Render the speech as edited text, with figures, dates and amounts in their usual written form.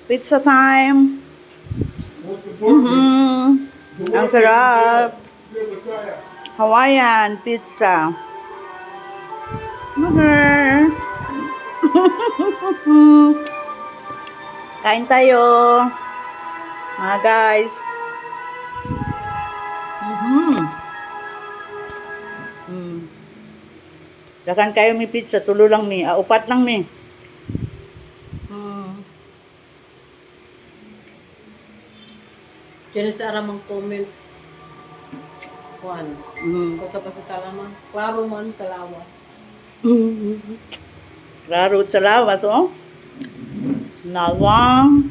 Pizza time. Ang sarap. Hawaiian pizza. Okay. Kain tayo. Mga guys. Dakan kayo may pizza. Tulo lang mi. Upat lang mi. Diyan sa aramang comment. Juan. Kung sa pasutalaman. Klaro man sa lawas. Raro sa lawas, oh. Nawang.